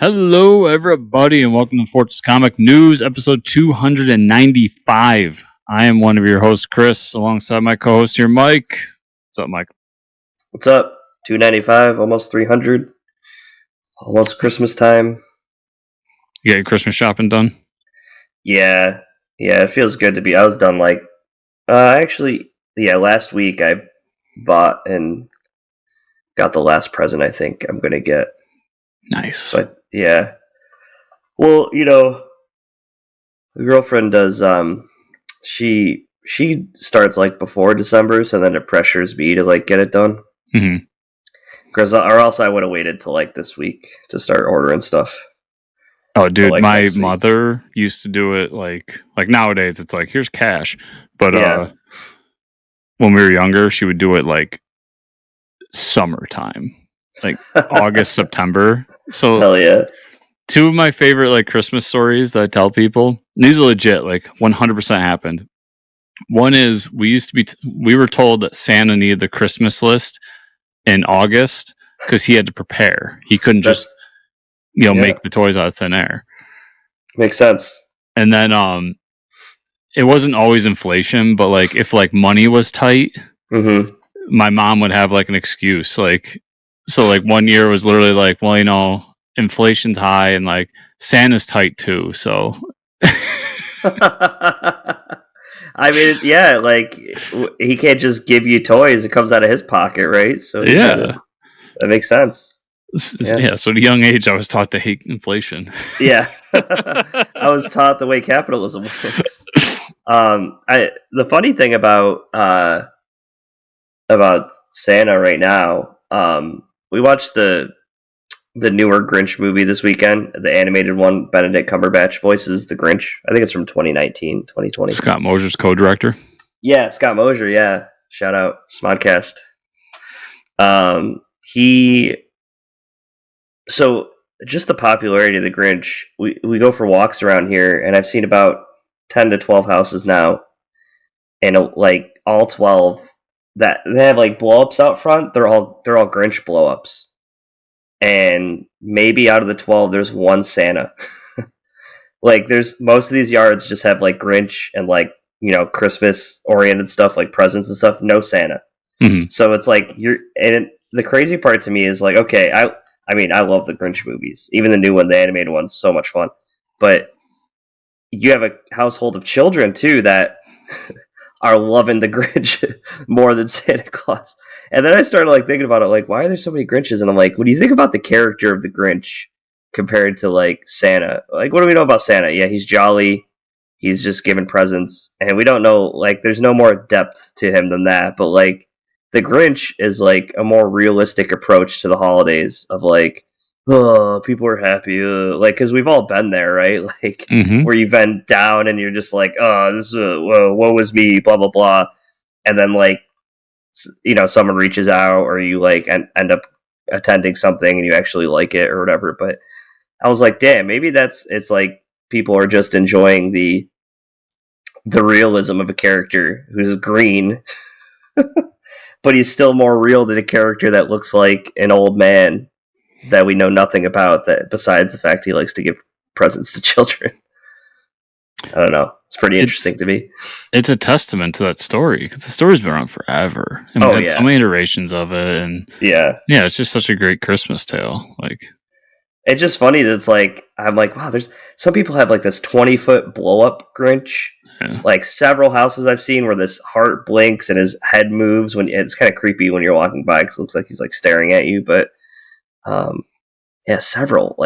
Hello, everybody, and welcome to Fortress Comic News, episode 295. I am one of your hosts, Chris, alongside my co-host here, Mike. What's up, Mike? What's up? 295, almost 300. Almost Christmas time. You got your Christmas shopping done? Yeah, it feels good to be. I was done last week I bought and got the last present I think I'm going to get. Nice. But yeah. Well, the girlfriend does, she starts before December, so then it pressures me to get it done. Mm-hmm. Or else I would have waited till this week to start ordering stuff. Oh, dude, my mother used to do it like nowadays. It's here's cash, but when we were younger, she would do it summertime, August, September. So hell yeah. Two of my favorite Christmas stories that I tell people. These are legit, 100% happened. One is we were told that Santa needed the Christmas list in August because he had to prepare. He couldn't just make the toys out of thin air. Makes sense. And then it wasn't always inflation, but if money was tight, my mom would have an excuse. So one year was literally inflation's high and Santa's tight too. So I mean, yeah, he can't just give you toys; it comes out of his pocket, right? So yeah, that makes sense. Yeah. So at a young age, I was taught to hate inflation. Yeah, I was taught the way capitalism works. The funny thing about Santa right now, we watched the newer Grinch movie this weekend, the animated one. Benedict Cumberbatch voices the Grinch. I think it's from 2019, 2020. Scott Mosier's co-director. Yeah, Scott Mosier, yeah. Shout out, Smodcast. So just the popularity of the Grinch, we go for walks around here, and I've seen about 10 to 12 houses now, and all 12 that they have blow-ups out front, they're all Grinch blow-ups. And maybe out of the 12, there's one Santa. There's most of these yards just have Grinch and Christmas oriented stuff, presents and stuff. No Santa. Mm-hmm. So it's and the crazy part to me is okay, I love the Grinch movies, even the new one, the animated one's so much fun. But you have a household of children too that are loving the Grinch more than Santa Claus. And then I started thinking about it, why are there so many Grinches? And I'm when you think about the character of the Grinch compared to Santa, what do we know about Santa? Yeah, he's jolly. He's just giving presents, and we don't know, there's no more depth to him than that. But the Grinch is a more realistic approach to the holidays of oh, people are happy, because we've all been there, right? Where you've been down and you're just oh, this woe is me, blah blah blah, and then someone reaches out, or you end up attending something and you actually like it or whatever. But I was damn, maybe it's people are just enjoying the realism of a character who's green, but he's still more real than a character that looks like an old man that we know nothing about, that besides the fact he likes to give presents to children. I don't know. It's pretty interesting to me. It's a testament to that story, because the story's been around forever. And we've had so many iterations of it, and yeah, it's just such a great Christmas tale. It's just funny that it's I'm wow, there's some people have this 20-foot blow up Grinch. Yeah. Several houses I've seen where this heart blinks and his head moves when it's kind of creepy when you're walking by, because it looks like he's staring at you. But yeah, several.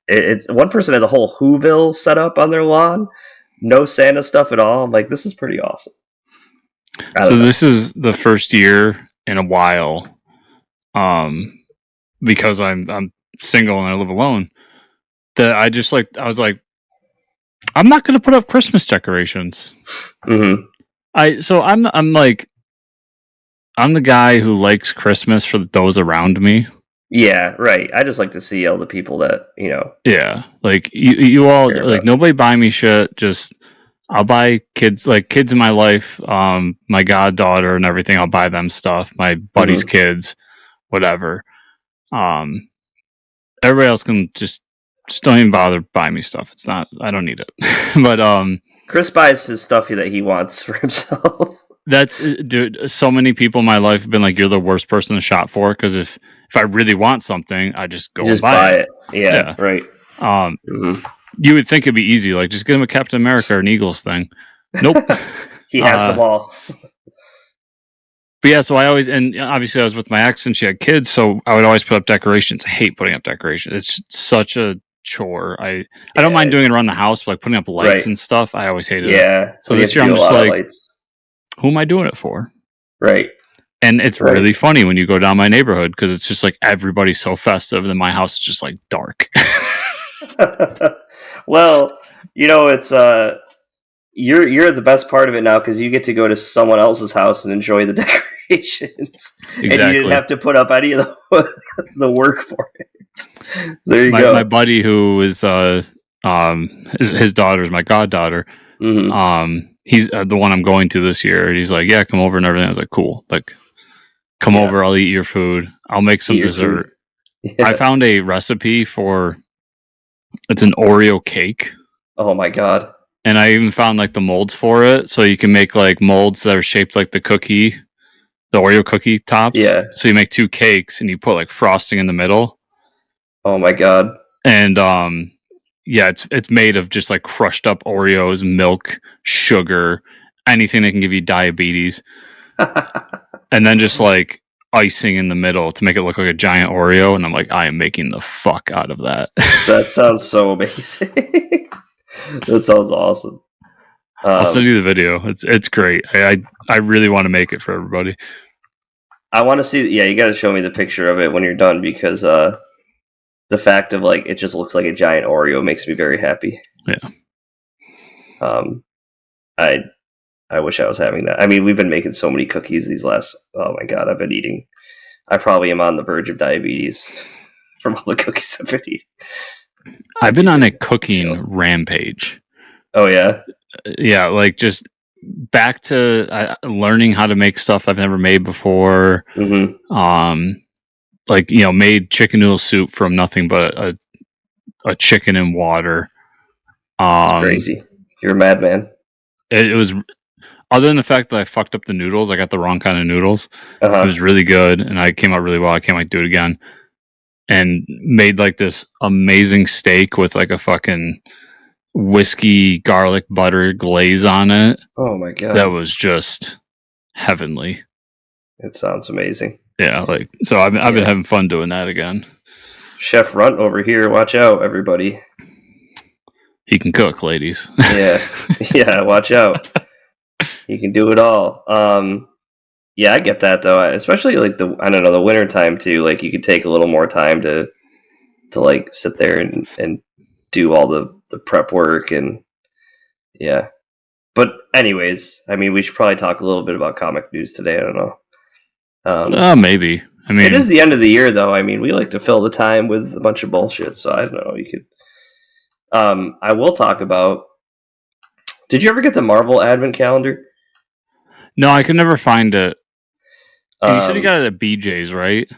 It's one person has a whole Whoville set up on their lawn, no Santa stuff at all. I'm this is pretty awesome. So this is the first year in a while, because I'm single and I live alone, that I just I was I'm not going to put up Christmas decorations. Mm-hmm. I'm the guy who likes Christmas for those around me. Yeah, right. I just like to see all the people that, Yeah, you all, nobody buy me shit. Just I'll buy kids, kids in my life, my goddaughter and everything. I'll buy them stuff. My buddy's kids, whatever. Everybody else can just just don't even bother buying me stuff. It's not. I don't need it. But Chris buys his stuff that he wants for himself. that's dude. So many people in my life have been like, "You're the worst person to shop for," because if I really want something, I just go Just and buy buy it. it. Yeah, right. You would think it'd be easy, like just get him a Captain America or an Eagles thing. Nope. He has them all. But yeah, so I always, and obviously I was with my ex and she had kids, so I would always put up decorations. I hate putting up decorations. It's such a chore. I don't mind doing it around the house, but like putting up lights and stuff, I always hated it. Yeah. So this year I'm just like, who am I doing it for? Right. And it's really funny when you go down my neighborhood because it's just like everybody's so festive, and then my house is just like dark. Well, it's you're the best part of it now because you get to go to someone else's house and enjoy the decorations. Exactly. And you didn't have to put up any of the work for it. There you go. My buddy who is his daughter's my goddaughter. Mm-hmm. He's the one I'm going to this year. And he's like, yeah, come over and everything. I was like, cool. Like, come over. I'll eat your food. I'll make some dessert. Yeah. I found a recipe for it's an Oreo cake. Oh my god. And I even found like the molds for it, so you can make like molds that are shaped like the Oreo cookie tops. Yeah. So you make two cakes and you put like frosting in the middle. Oh my god. And yeah, it's made of just like crushed up Oreos, milk, sugar, anything that can give you diabetes. And then just like icing in the middle to make it look like a giant Oreo. And I'm like, I am making the fuck out of that. That sounds so amazing. That sounds awesome. I'll send you the video. It's great. I really want to make it for everybody. I want to see. Yeah, you got to show me the picture of it when you're done because the fact of like it just looks like a giant Oreo makes me very happy. Yeah. I wish I was having that. I mean, we've been making so many cookies these last. Oh my god, I've been eating. I probably am on the verge of diabetes from all the cookies I've been eating. I've been on a cooking rampage. Oh yeah, yeah. Like just back to learning how to make stuff I've never made before. Mm-hmm. Like made chicken noodle soup from nothing but a chicken and water. That's crazy. You're a madman. It was. Other than the fact that I fucked up the noodles, I got the wrong kind of noodles. Uh-huh. It was really good, and I came out really well. I can't do it again. And made like this amazing steak with like a fucking whiskey garlic butter glaze on it. Oh my god, that was just heavenly. It sounds amazing. Yeah, like so I've been having fun doing that again. Chef Runt over here, watch out, everybody. He can cook, ladies. Yeah, watch out. He can do it all. Yeah, I get that though. Especially like the winter time too. Like you could take a little more time to like sit there and do all the prep work and yeah. But anyways, I mean, we should probably talk a little bit about comic news today. I don't know. Maybe. I mean, it is the end of the year though. I mean, we like to fill the time with a bunch of bullshit. So I don't know. You could. I will talk about. Did you ever get the Marvel Advent Calendar? No, I could never find it. You said you got it at BJ's, right?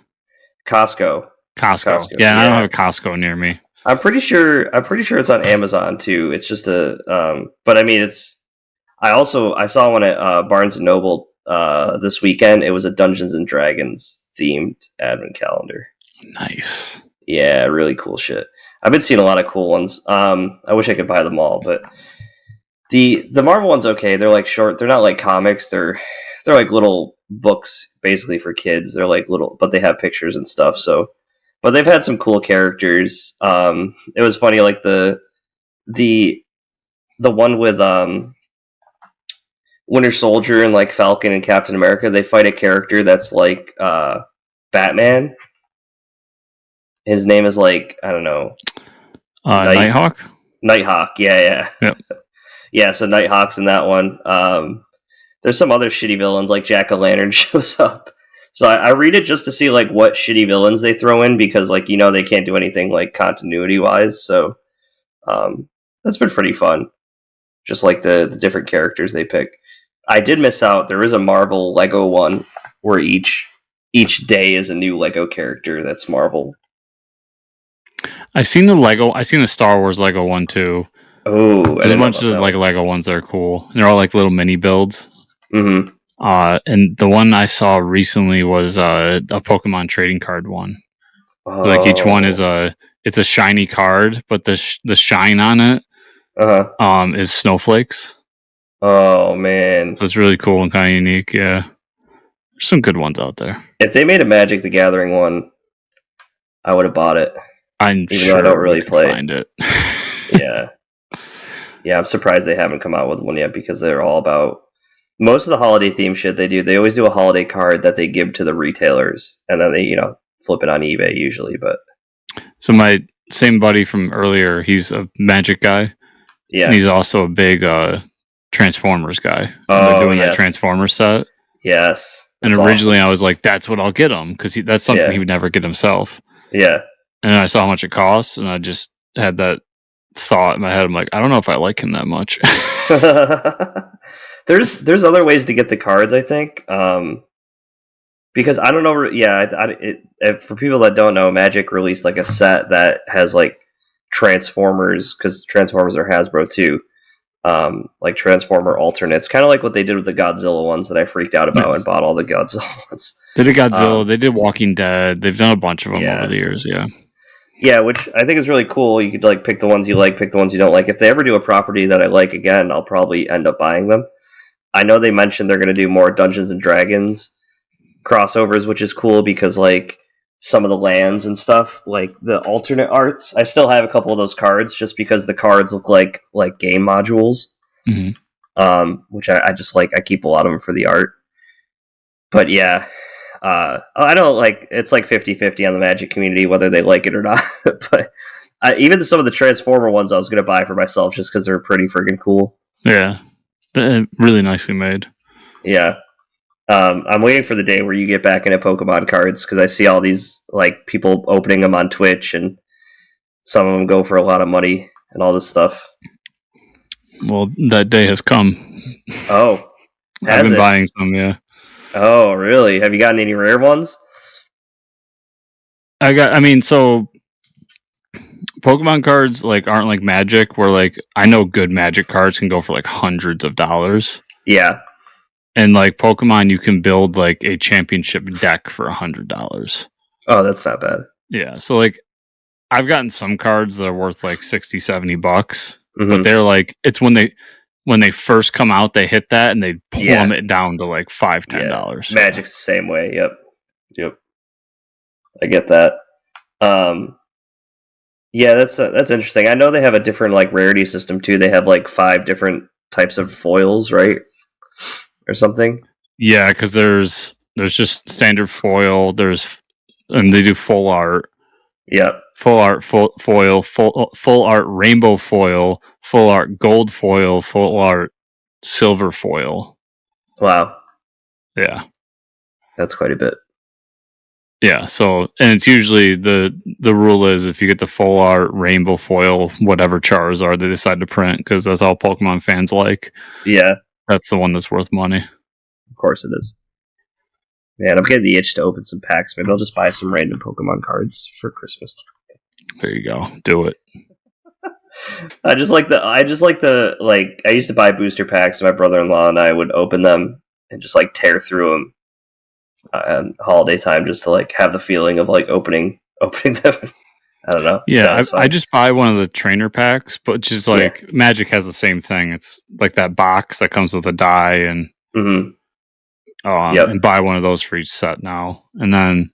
Costco. Yeah, and I don't have a Costco near me. I'm pretty sure it's on Amazon too. It's just but I mean, I saw one at Barnes and Noble this weekend. It was a Dungeons and Dragons themed Advent Calendar. Nice. Yeah, really cool shit. I've been seeing a lot of cool ones. I wish I could buy them all, but the Marvel one's okay. They're like short. They're not like comics. They're like little books basically for kids. They're like little, but they have pictures and stuff. So, but they've had some cool characters. It was funny, like the one with Winter Soldier and like Falcon and Captain America. They fight a character that's like Batman. His name is like, I don't know, Nighthawk. Nighthawk, yeah. Yep. Yeah, so Nighthawk's in that one. There's some other shitty villains, like Jack-o'-lantern shows up. So I read it just to see like what shitty villains they throw in because like they can't do anything like continuity wise. So that's been pretty fun. Just like the different characters they pick. I did miss out. There is a Marvel Lego one where each day is a new Lego character that's Marvel. I've seen the Lego. I've seen the Star Wars Lego one too. Oh, I There's a didn't know bunch about of that like one. Lego ones that are cool. They're all like little mini builds. Mm-hmm. And the one I saw recently was a Pokemon trading card one. Like each one is Oh. it's a shiny card, but the shine on it is snowflakes. Oh man. So it's really cool and kind of unique. Yeah, there's some good ones out there. If they made a Magic the Gathering one, I would have bought it. I'm Even though I sure don't we really can play. find it. Yeah. Yeah, I'm surprised they haven't come out with one yet because they're all about most of the holiday theme shit they do. They always do a holiday card that they give to the retailers and then they, flip it on eBay usually, but So my same buddy from earlier, he's a Magic guy. yeah. And he's also a big Transformers guy. And they're doing that Transformers set. Yes. And originally I was like, that's what I'll get him because that's something he would never get himself. Yeah. And I saw how much it costs, and I just had that thought in my head. I'm like, I don't know if I like him that much. There's other ways to get the cards, I think. Because I don't know. Yeah, for people that don't know, Magic released like a set that has like Transformers, because Transformers are Hasbro too. Like Transformer alternates, kind of like what they did with the Godzilla ones that I freaked out about and bought all the Godzilla ones. They did Godzilla, they did Walking Dead, they've done a bunch of them over the years, Yeah, which I think is really cool. You could like pick the ones you like, pick the ones you don't like. If they ever do a property that I like again, I'll probably end up buying them. I know they mentioned they're going to do more Dungeons and Dragons crossovers, which is cool because like some of the lands and stuff, like the alternate arts, I still have a couple of those cards just because the cards look like game modules. Which I just like. I keep a lot of them for the art. But yeah, I don't like. It's like 50-50 on the Magic community whether they like it or not. But even some of the Transformer ones I was going to buy for myself just because they're pretty freaking cool. Yeah, really nicely made. Yeah. I'm waiting for the day where you get back into Pokemon cards because I see all these like people opening them on Twitch and some of them go for a lot of money and all this stuff. Well, that day has come. Oh, I've been buying some, yeah. Oh, really? Have you gotten any rare ones? So Pokemon cards like aren't like Magic, where like I know good Magic cards can go for like hundreds of dollars. Yeah. And like Pokemon, you can build like a championship deck for $100. Oh, that's not bad. Yeah, so like I've gotten some cards that are worth like $60-$70, but they're like it's when they first come out, they hit that and they plummet down to like $5-$10. Yeah. Magic's the same way. Yep. I get that. Yeah, that's interesting. I know they have a different like rarity system too. They have like 5 different types of foils, right? Or something. Yeah, because there's just standard foil. And they do full art. Yep. Full art foil, full art rainbow foil, full art gold foil, full art silver foil. Wow. Yeah, that's quite a bit. Yeah, so and it's usually the rule is if you get the full art rainbow foil, whatever Charizard they decide to print, because that's all Pokemon fans like. Yeah, that's the one that's worth money. Of course it is. Man, I'm getting the itch to open some packs. Maybe I'll just buy some random Pokemon cards for Christmas. There you go. Do it. I just like the I used to buy booster packs. My brother-in-law and I would open them and just like tear through them on holiday time, just to like have the feeling of like opening them. I don't know. Yeah, I just buy one of the trainer packs, but just like Magic has the same thing. It's like that box that comes with a die and and buy one of those for each set now. And then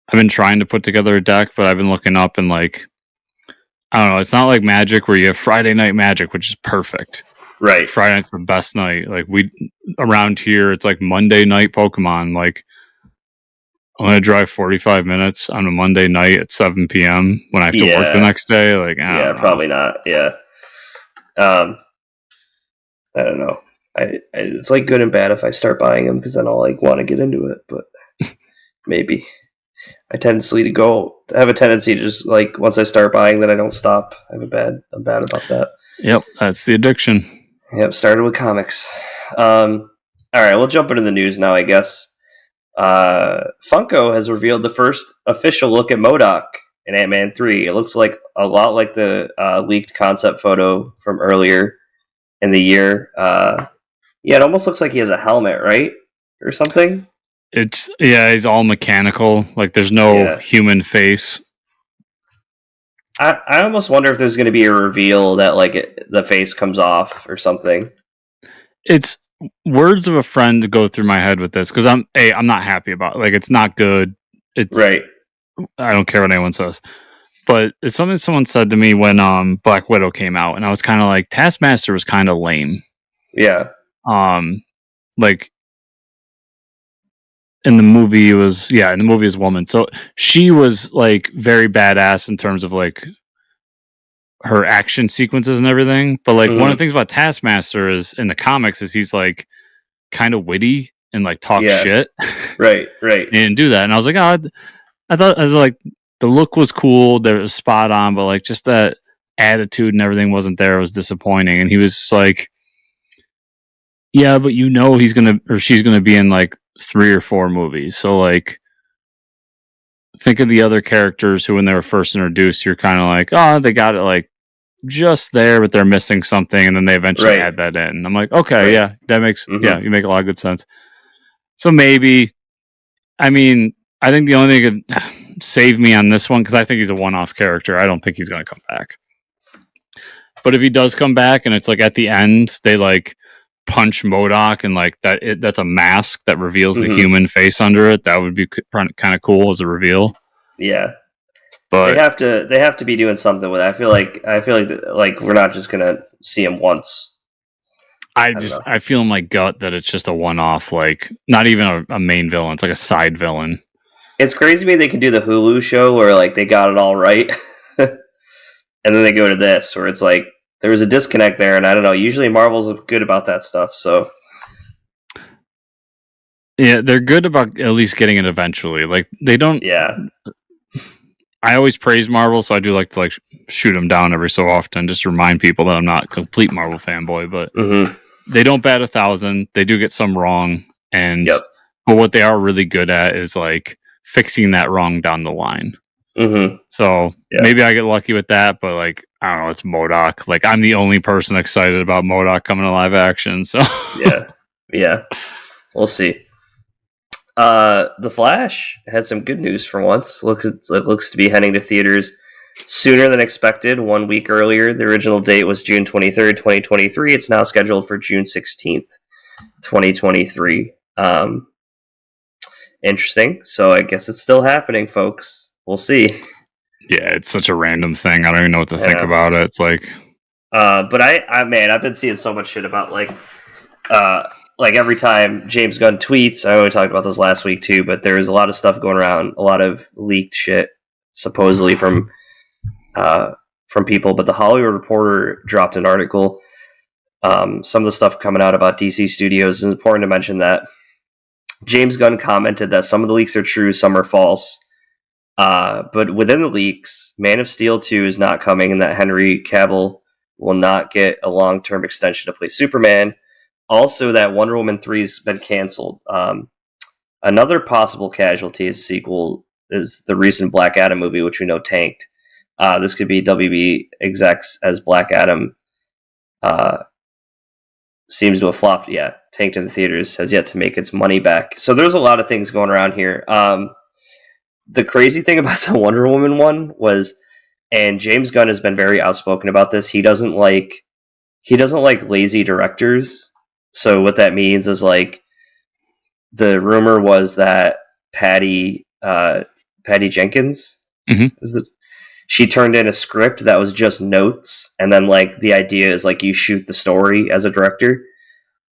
I've been trying to put together a deck, but I've been looking up and like I don't know. It's not like Magic where you have Friday Night Magic, which is perfect. Right. Friday night's the best night. Like around here, it's like Monday night Pokemon. Like I'm gonna drive 45 minutes on a Monday night at 7 p.m. when I have to work the next day. Like probably not. Yeah. I don't know. It's like good and bad if I start buying them because then I'll like want to get into it, but maybe. I have a tendency to just like once I start buying, then I don't stop. I'm bad about that. Yep, that's the addiction. Yep, started with comics. All right, we'll jump into the news now, I guess. Funko has revealed the first official look at MODOK. in Ant-Man 3. It looks like a lot like the leaked concept photo from earlier in the year. Yeah, it almost looks like he has a helmet, right? Or something. He's all mechanical. Like there's no human face. I almost wonder if there's going to be a reveal that like the face comes off or something. It's words of a friend go through my head with this because I'm not happy about it. Like it's not good. It's right. I don't care what anyone says. But it's something someone said to me when Black Widow came out, and I was kind of like, Taskmaster was kind of lame. Yeah. Like in the movie it was woman. So she was like very badass in terms of like her action sequences and everything. But like one of the things about Taskmaster is in the comics is he's like kind of witty and like talk shit. Right. He didn't do that, and I was like, I was like, the look was cool, they was spot on, but like just that attitude and everything wasn't there. It was disappointing, and he was like, yeah, but he's gonna or she's gonna be in like 3 or 4 movies. So like, think of the other characters who, when they were first introduced, you're kind of like, oh, they got it like just there, but they're missing something, and then they eventually add that in. And I'm like, okay, yeah, that makes you make a lot of good sense. So maybe, I mean, I think the only thing that could save me on this one, because I think he's a one-off character. I don't think he's going to come back. But if he does come back, and it's like at the end, they like punch MODOK, and like that's a mask that reveals the human face under it. That would be kind of cool as a reveal. Yeah, but they have to be doing something with it. I feel like we're not just gonna see him once. I feel in my gut that it's just a one-off, like not even a main villain. It's like a side villain. It's crazy to me they can do the Hulu show where like they got it all right, and then they go to this where it's like there was a disconnect there, and I don't know. Usually Marvel's good about that stuff, so yeah, they're good about at least getting it eventually. Like they don't. Yeah, I always praise Marvel, so I do like to like shoot them down every so often, just to remind people that I'm not a complete Marvel fanboy. But they don't bat 1,000. They do get some wrong, and but what they are really good at is like fixing that wrong down the line. So maybe I get lucky with that, but like I don't know, it's MODOK. Like I'm the only person excited about MODOK coming to live action. So yeah, we'll see. The Flash had some good news for once. It looks to be heading to theaters sooner than expected. 1 week earlier, the original date was June 23rd, 2023. It's now scheduled for June 16th, 2023. Interesting. So I guess it's still happening, folks. We'll see. Yeah, it's such a random thing. I don't even know what to think about it. It's like, but I've been seeing so much shit about like every time James Gunn tweets. I know we talked about this last week too, but there's a lot of stuff going around, a lot of leaked shit, supposedly from people. But the Hollywood Reporter dropped an article. Some of the stuff coming out about DC Studios. It's important to mention that James Gunn commented that some of the leaks are true, some are false. But within the leaks, Man of Steel 2 is not coming, and that Henry Cavill will not get a long-term extension to play Superman. Also, that Wonder Woman 3 has been canceled. Another possible casualty as a sequel is the recent Black Adam movie, which we know tanked. This could be WB execs as Black Adam seems to have flopped. Yeah, tanked in the theaters, has yet to make its money back. So there's a lot of things going around here. The crazy thing about the Wonder Woman one was, and James Gunn has been very outspoken about this, he doesn't like lazy directors. So what that means is like the rumor was that Patty Jenkins she turned in a script that was just notes, and then like the idea is like you shoot the story as a director,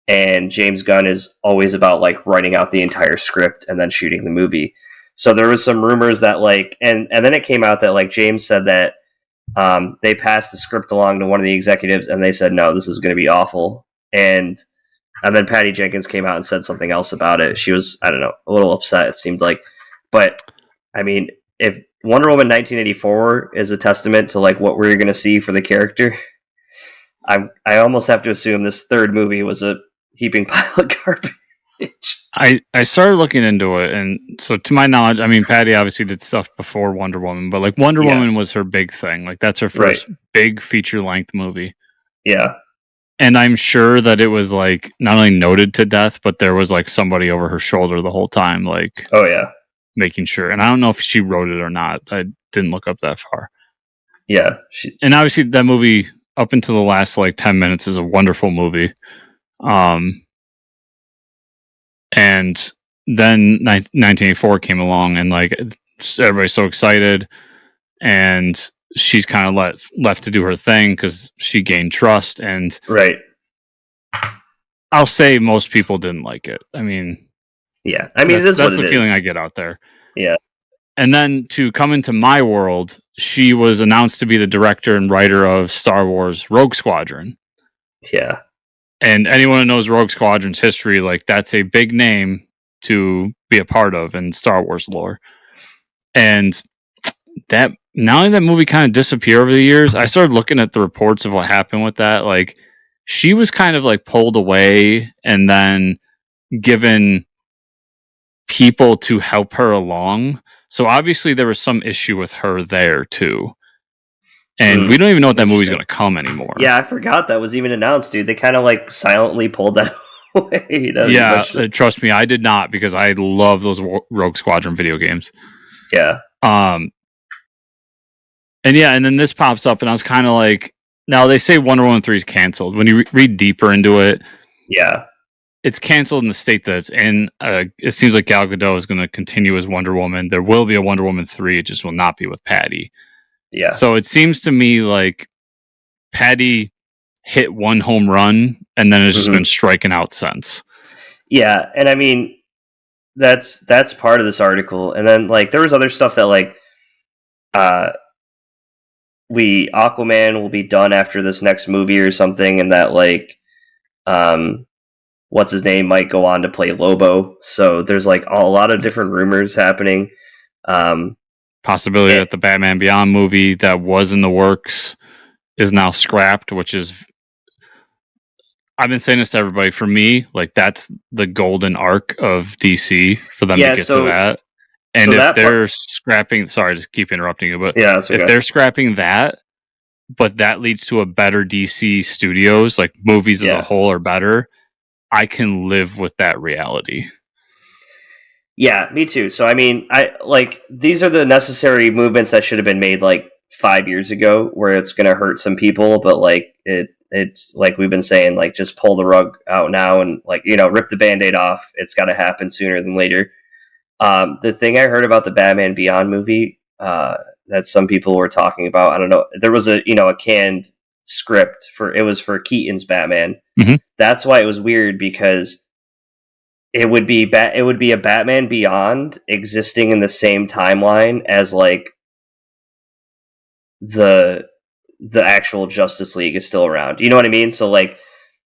and James Gunn is always about like writing out the entire script and then shooting the movie. So there was some rumors that like, and then it came out that like James said that they passed the script along to one of the executives, and they said no, this is going to be awful. And then Patty Jenkins came out and said something else about it. She was, I don't know, a little upset, it seemed like. But I mean, if Wonder Woman 1984 is a testament to like what we're going to see for the character, I almost have to assume this third movie was a heaping pile of garbage. I started looking into it, and so to my knowledge, I mean, Patty obviously did stuff before Wonder Woman, but like Wonder Yeah. Woman was her big thing. Like that's her Right. first big feature length movie. Yeah. And I'm sure that it was like not only noted to death, but there was like somebody over her shoulder the whole time, like Oh yeah. making sure. And I don't know if she wrote it or not. I didn't look up that far. Yeah. And obviously, that movie up until the last like 10 minutes is a wonderful movie. And then 1984 came along, and like everybody's so excited, and she's kind of left to do her thing because she gained trust. And Right. I'll say most people didn't like it. I mean, Yeah. I mean, this is what that's it the is. feeling I get out there. Yeah. And then to come into my world, she was announced to be the director and writer of Star Wars Rogue Squadron. Yeah. And anyone who knows Rogue Squadron's history, like that's a big name to be a part of in Star Wars lore. And that not only that movie kind of disappeared over the years, I started looking at the reports of what happened with that. Like she was kind of like pulled away and then given people to help her along. So obviously there was some issue with her there too. And we don't even know what that movie's going to come anymore. Yeah, I forgot that was even announced, dude. They kind of like silently pulled that away. Yeah, trust me, I did not, because I love those Rogue Squadron video games. Yeah. And yeah, and then this pops up, and I was kind of like, now they say Wonder Woman 3 is canceled. When you read deeper into it, yeah, it's canceled in the state that it's in. It seems like Gal Gadot is going to continue as Wonder Woman. There will be a Wonder Woman 3. It just will not be with Patty. Yeah. So it seems to me like Patty hit one home run and then has just been striking out since. Yeah, and I mean that's part of this article. And then like there was other stuff that like Aquaman will be done after this next movie or something, and that like what's his name might go on to play Lobo. So there's like a lot of different rumors happening. Possibility that the Batman Beyond movie that was in the works is now scrapped, which is, I've been saying this to everybody, for me, like that's the golden arc of DC for them to get to that. And if they're scrapping, sorry to keep interrupting you, but if they're scrapping that, but that leads to a better DC studios, like movies as a whole are better, I can live with that reality. Yeah, me too. So I mean, I like these are the necessary movements that should have been made like 5 years ago, where it's going to hurt some people, but like it's like we've been saying, like just pull the rug out now and like, you know, rip the Band-Aid off. It's got to happen sooner than later. The thing I heard about the Batman Beyond movie that some people were talking about, I don't know, there was a canned script for Keaton's Batman. Mm-hmm. That's why it was weird, because it would be a Batman Beyond existing in the same timeline as like the actual Justice League is still around. You know what I mean? So like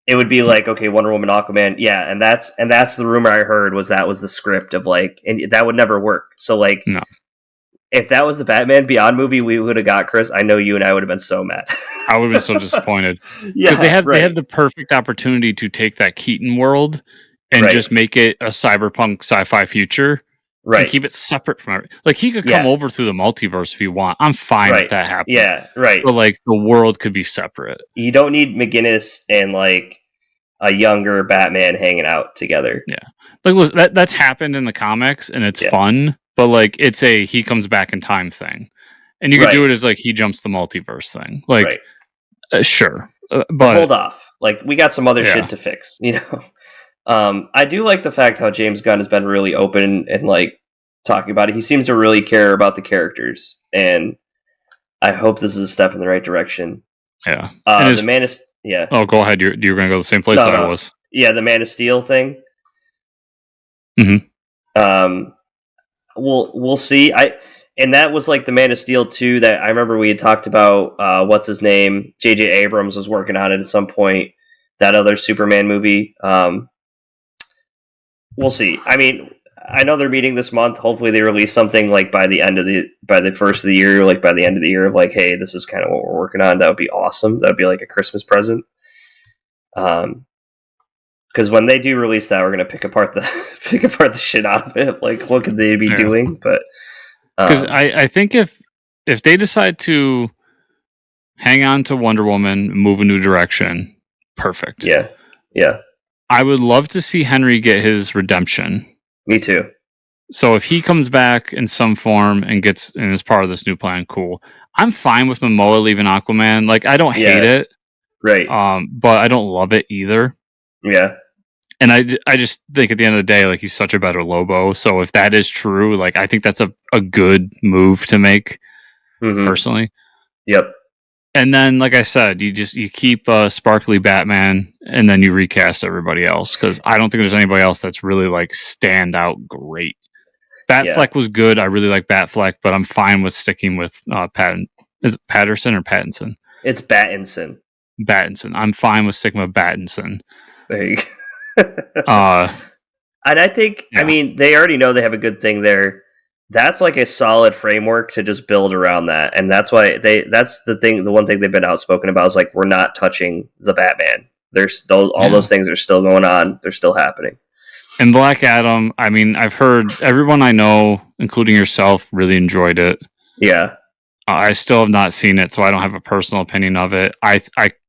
it would be like, okay, Wonder Woman, Aquaman, yeah, and that's the rumor I heard, was that was the script of like, and that would never work. So like, no. If that was the Batman Beyond movie we would have got, Chris, I know you and I would have been so mad. I would have been so disappointed. Yeah, they have the perfect opportunity to take that Keaton world and just make it a cyberpunk sci-fi future, and keep it separate from everything. Like he could come over through the multiverse if you want. I'm fine if that happens. Yeah, right. But like the world could be separate. You don't need McGinnis and like a younger Batman hanging out together. Yeah, like listen, that's happened in the comics and it's fun. But like it's a he comes back in time thing, and you could do it as like he jumps the multiverse thing. Like sure, but hold off. Like we got some other shit to fix. You know, I do like the fact how James Gunn has been really open and like talking about it. He seems to really care about the characters, and I hope this is a step in the right direction. Yeah, the Man of Oh, go ahead. You're going to go the same place that I was. Yeah, the Man of Steel thing. Mm-hmm. We'll see. And that was like the Man of Steel 2 that I remember we had talked about. What's his name? J.J. Abrams was working on it at some point. That other Superman movie. We'll see. I mean, I know they're meeting this month. Hopefully, they release something like by the first of the year, like by the end of the year, of like, hey, this is kind of what we're working on. That would be awesome. That would be like a Christmas present. because when they do release that, we're gonna pick apart the pick apart the shit out of it. Like, what could they be doing? But because I think if they decide to hang on to Wonder Woman, move a new direction, perfect. Yeah. I would love to see Henry get his redemption. Me too. So if he comes back in some form and gets and is part of this new plan, cool. I'm fine with Momoa leaving Aquaman. Like, I don't hate it, Right. but I don't love it either. Yeah. And I just think at the end of the day, like, he's such a better Lobo. So if that is true, like, I think that's a good move to make, personally. Yep. And then, like I said, you keep sparkly Batman, and then you recast everybody else, because I don't think there's anybody else that's really like stand out great. Batfleck was good. I really like Batfleck, but I'm fine with sticking with Is it Patterson or Pattinson? It's Battinson. I'm fine with sticking with Battinson. There you go. And I think, I mean, they already know they have a good thing there. That's like a solid framework to just build around that, and that's why that's the one thing they've been outspoken about is like, we're not touching the Batman. There's those things are still going on. They're still happening. And Black Adam, I mean, I've heard everyone I know, including yourself, really enjoyed it. Yeah. I still have not seen it, so I don't have a personal opinion of it. I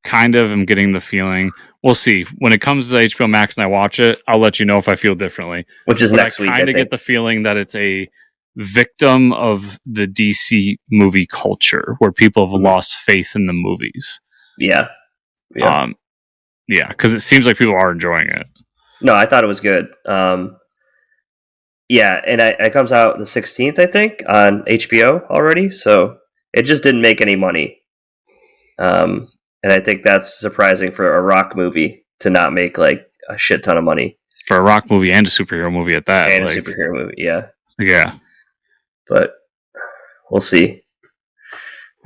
kind of am getting the feeling. We'll see. When it comes to HBO Max and I watch it, I'll let you know if I feel differently. Which is next week. I kind of get the feeling that it's a victim of the DC movie culture, where people have lost faith in the movies. Yeah. Because it seems like people are enjoying it. No, I thought it was good. Yeah, and it comes out the 16th, I think, on HBO already. So it just didn't make any money. And I think that's surprising for a rock movie to not make like a shit ton of money. For a rock movie and a superhero movie at that. And a superhero movie, yeah. Yeah. But we'll see.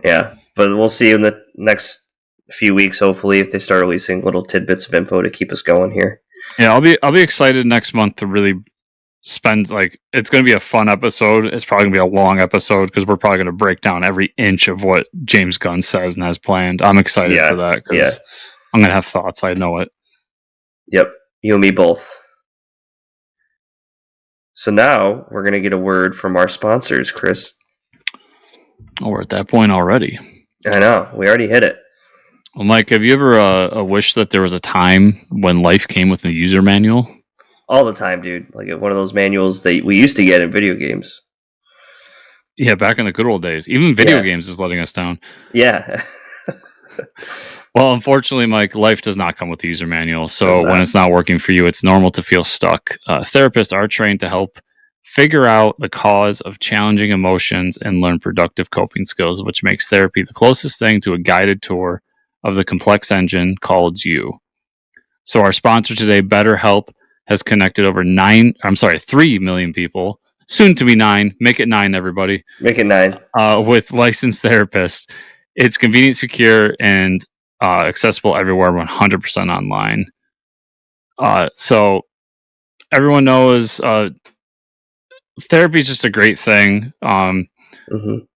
Yeah, but we'll see in the next few weeks, hopefully, if they start releasing little tidbits of info to keep us going here. Yeah, I'll be excited next month to really spend, like, it's going to be a fun episode. It's probably going to be a long episode because we're probably going to break down every inch of what James Gunn says and has planned. I'm excited for that because I'm going to have thoughts. I know it. Yep, you and me both. So now we're going to get a word from our sponsors, Chris. Oh, we're at that point already. I know. We already hit it. Well, Mike, have you ever a wish that there was a time when life came with a user manual? All the time, dude. Like one of those manuals that we used to get in video games. Yeah, back in the good old days. Even video games is letting us down. Yeah. Well, unfortunately, Mike, life does not come with a user manual. So when it's not working for you, it's normal to feel stuck. Therapists are trained to help figure out the cause of challenging emotions and learn productive coping skills, which makes therapy the closest thing to a guided tour of the complex engine called you. So our sponsor today, BetterHelp, has connected over 3 million people, soon to be 9. Make it 9, everybody. Make it 9. With licensed therapists. It's convenient, secure, and accessible everywhere, 100% online. So everyone knows therapy is just a great thing.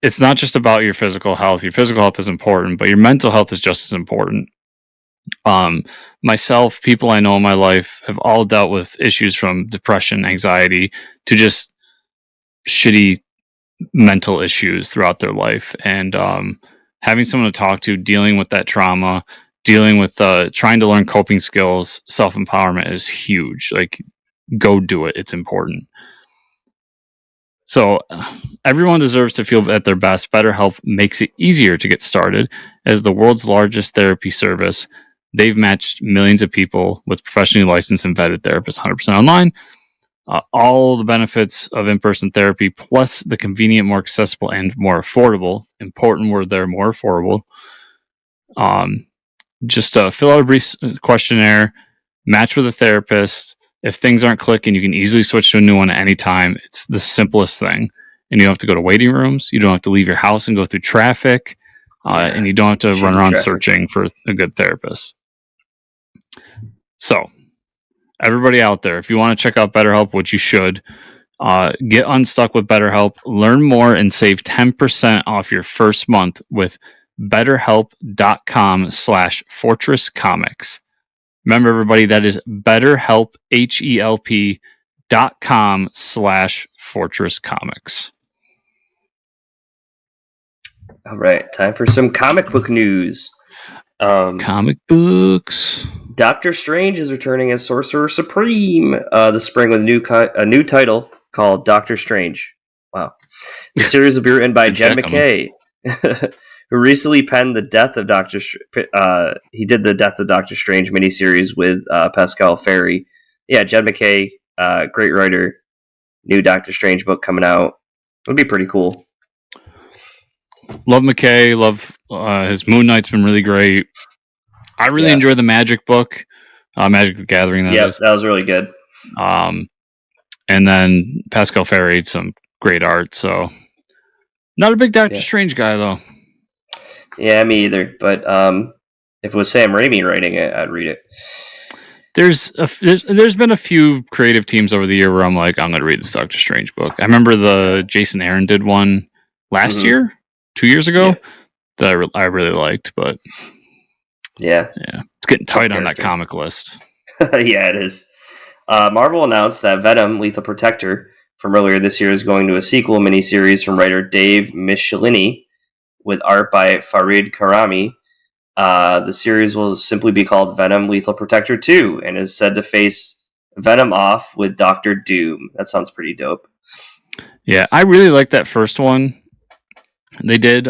It's not just about your physical health. Your physical health is important, but your mental health is just as important. Myself, people I know in my life have all dealt with issues from depression, anxiety, to just shitty mental issues throughout their life. And having someone to talk to, dealing with that trauma, dealing with trying to learn coping skills, self-empowerment is huge. Like, go do it. It's important. So everyone deserves to feel at their best. BetterHelp makes it easier to get started. As the world's largest therapy service, they've matched millions of people with professionally licensed and vetted therapists 100% online. All the benefits of in-person therapy, plus the convenient, more accessible, and more affordable. Important word there, more affordable. Just fill out a brief questionnaire, match with a therapist. If things aren't clicking, you can easily switch to a new one at any time. It's the simplest thing. And you don't have to go to waiting rooms. You don't have to leave your house and go through traffic. And you don't have to run around searching for a good therapist. So, everybody out there, if you want to check out BetterHelp, which you should, get unstuck with BetterHelp. Learn more and save 10% off your first month with betterhelp.com/fortresscomics. Remember, everybody, that is BetterHelp, HELP.com/Fortress Comics. All right, time for some comic book news. Comic books. Doctor Strange is returning as Sorcerer Supreme this spring with a new title called Doctor Strange. Wow. The series will be written by Jed MacKay, who recently penned the Death of Doctor. He did the Death of Doctor Strange miniseries with Pascal Ferry. Yeah, Jed MacKay, great writer. New Doctor Strange book coming out. It'll be pretty cool. Love MacKay. Love his Moon Knight's been really great. I really enjoy the Magic book, Magic the Gathering. That was really good. And then Pascal Ferry, some great art. So, not a big Doctor Strange guy though. Yeah, me either. But if it was Sam Raimi writing it, I'd read it. There's been a few creative teams over the year where I'm like, I'm going to read this Doctor Strange book. I remember the Jason Aaron did one last year, 2 years ago, that I really liked. But yeah, it's getting tight on that comic list. Yeah, it is. Marvel announced that Venom: Lethal Protector from earlier this year is going to a sequel miniseries from writer Dave Michelini with art by Farid Karami. The series will simply be called Venom: Lethal Protector 2 and is said to face Venom off with Doctor Doom. That sounds pretty dope. Yeah, I really like that first one. They did.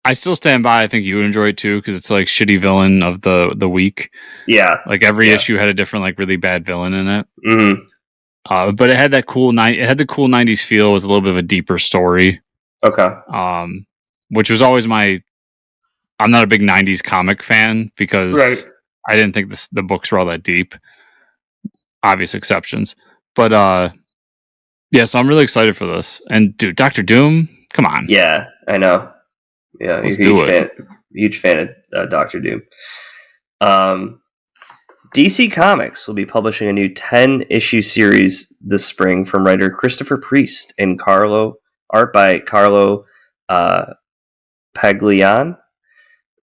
I still stand by. I think you would enjoy it too because it's like shitty villain of the week. Yeah, like every issue had a different like really bad villain in it. Mm-hmm. But it had that cool It had the cool 90s feel with a little bit of a deeper story. Okay. Which was always my. I'm not a big 90s comic fan because I didn't think the books were all that deep. Obvious exceptions. But so I'm really excited for this. And dude, Doctor Doom, come on. Yeah, I know. Yeah, huge fan of Doctor Doom. DC Comics will be publishing a new 10-issue series this spring from writer Christopher Priest and art by Carlo Paglian,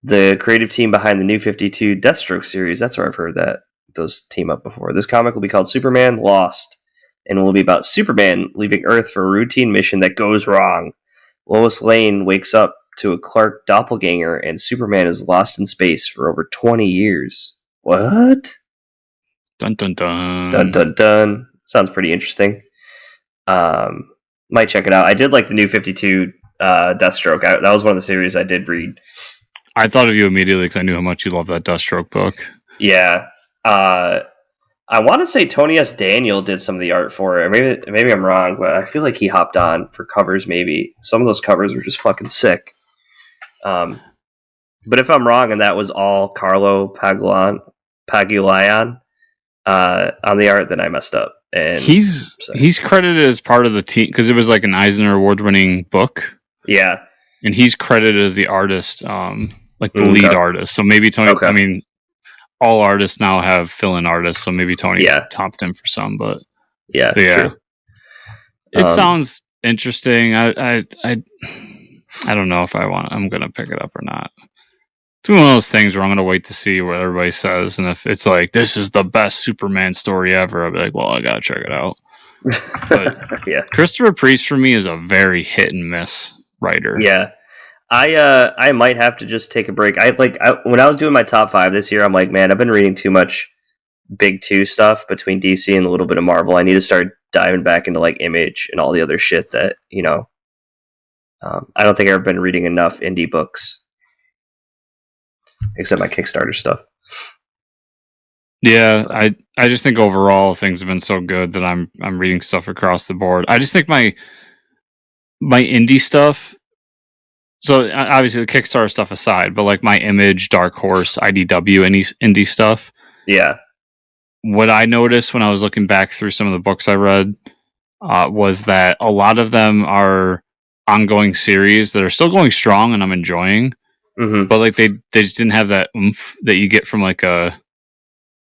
the creative team behind the New 52 Deathstroke series. That's where I've heard that those team up before. This comic will be called Superman Lost and will be about Superman leaving Earth for a routine mission that goes wrong. Lois Lane wakes up to a Clark doppelganger, and Superman is lost in space for over 20 years. What? Dun dun dun. Dun dun dun. Sounds pretty interesting. Might check it out. I did like the New 52 Deathstroke. That was one of the series I did read. I thought of you immediately because I knew how much you loved that Deathstroke book. Yeah. I want to say Tony S. Daniel did some of the art for it. Maybe I'm wrong, but I feel like he hopped on for covers maybe. Some of those covers were just fucking sick. But if I'm wrong and that was all Carlo Paglian on the art, then I messed up. And he's credited as part of the team because it was like an Eisner Award-winning book. Yeah. And he's credited as the artist, like the lead artist. So maybe Tony, I mean, all artists now have fill-in artists, so maybe Tony topped him for some, but true. It sounds interesting. I don't know if I'm gonna pick it up or not. It's one of those things where I'm gonna wait to see what everybody says, and if it's like this is the best Superman story ever, I'll be like, well, I gotta check it out. But Christopher Priest for me is a very hit and miss writer. Yeah. I might have to just take a break. When I was doing my top 5 this year, I'm like, man, I've been reading too much Big 2 stuff between DC and a little bit of Marvel. I need to start diving back into like Image and all the other shit that, I don't think I've ever been reading enough indie books. Except my Kickstarter stuff. Yeah, I just think overall things have been so good that I'm reading stuff across the board. I just think my indie stuff. So obviously the Kickstarter stuff aside, but like my Image, Dark Horse, IDW, any indie stuff. Yeah. What I noticed when I was looking back through some of the books I read was that a lot of them are ongoing series that are still going strong and I'm enjoying. Mm-hmm. But like they just didn't have that oomph that you get from like the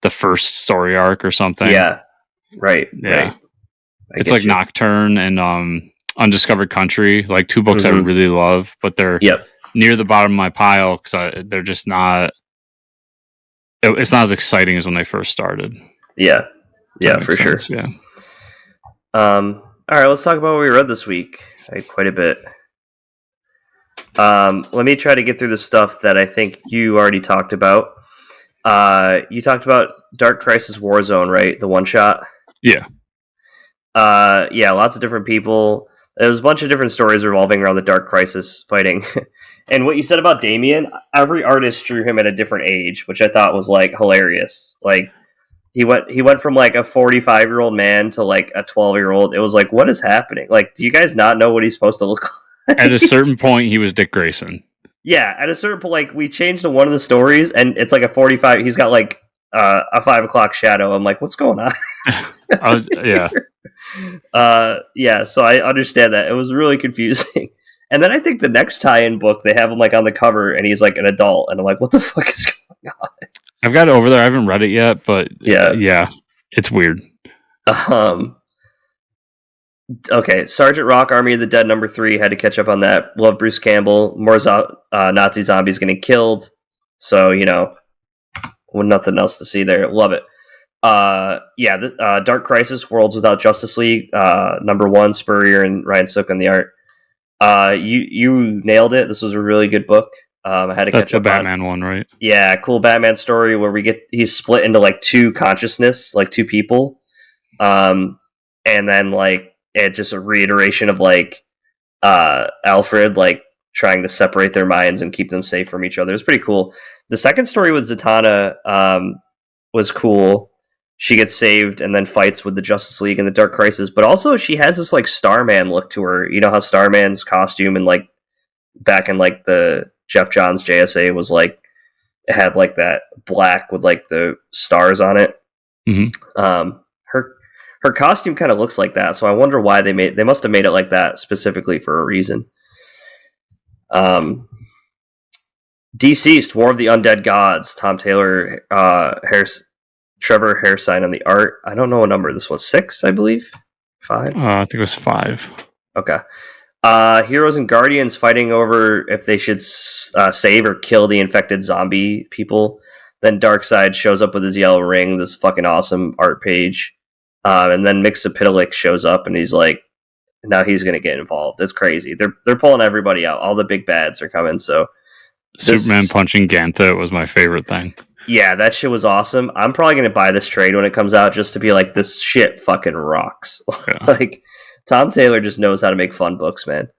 first story arc or something. Yeah. Right. Yeah. Right. It's like Nocturne and Undiscovered Country, like 2 books I really love, but they're near the bottom of my pile because they're just not. it's not as exciting as when they first started. Yeah, for sure. Yeah. All right, let's talk about what we read this week. I had quite a bit. Let me try to get through the stuff that I think you already talked about. You talked about Dark Crisis Warzone, right? The one shot. Yeah. Yeah, lots of different people. There's a bunch of different stories revolving around the Dark Crisis fighting. And what you said about Damien, every artist drew him at a different age, which I thought was like hilarious. Like he went from like a 45-year-old man to like a 12-year-old. It was like, what is happening? Like, do you guys not know what he's supposed to look like? At a certain point, he was Dick Grayson. Yeah, at a certain point, like we changed to one of the stories, and it's like a 45. He's got like a 5 o'clock shadow. I'm like, what's going on? Yeah. Yeah, so I understand that. It was really confusing. And then I think the next tie-in book, they have him like on the cover and he's like an adult, and I'm like, what the fuck is going on? I've got it over there. I haven't read it yet, but yeah, it's weird. Okay, Sergeant Rock, Army of the Dead #3, had to catch up on that. Love Bruce Campbell. More Nazi zombies getting killed. So, nothing else to see there. Love it. Dark Crisis, Worlds Without Justice League, #1, Spurrier and Ryan Sook on the art. You nailed it. This was a really good book. I had to catch up. That's the Batman one, right? Yeah, cool Batman story where he's split into like two consciousness, like two people, and then like it's just a reiteration of like Alfred like trying to separate their minds and keep them safe from each other. It was pretty cool. The second story with Zatanna was cool. She gets saved and then fights with the Justice League and the Dark Crisis, but also she has this like Starman look to her. You know how Starman's costume and like back in like the Jeff Johns JSA was like it had like that black with like the stars on it. Mm-hmm. Her costume kind of looks like that, so I wonder why they must have made it like that specifically for a reason. Deceased, War of the Undead Gods, Tom Taylor, Trevor Hairsine on the art. I don't know what number this was. 6, I believe. 5. I think it was 5. Okay. Heroes and Guardians fighting over if they should save or kill the infected zombie people. Then Darkseid shows up with his yellow ring, this fucking awesome art page. And then Mixapitalik shows up and he's like, now he's going to get involved. It's crazy. They're pulling everybody out. All the big bads are coming. So Superman punching Ganthet was my favorite thing. Yeah, that shit was awesome. I'm probably going to buy this trade when it comes out just to be like, this shit fucking rocks. Yeah. Like, Tom Taylor just knows how to make fun books, man.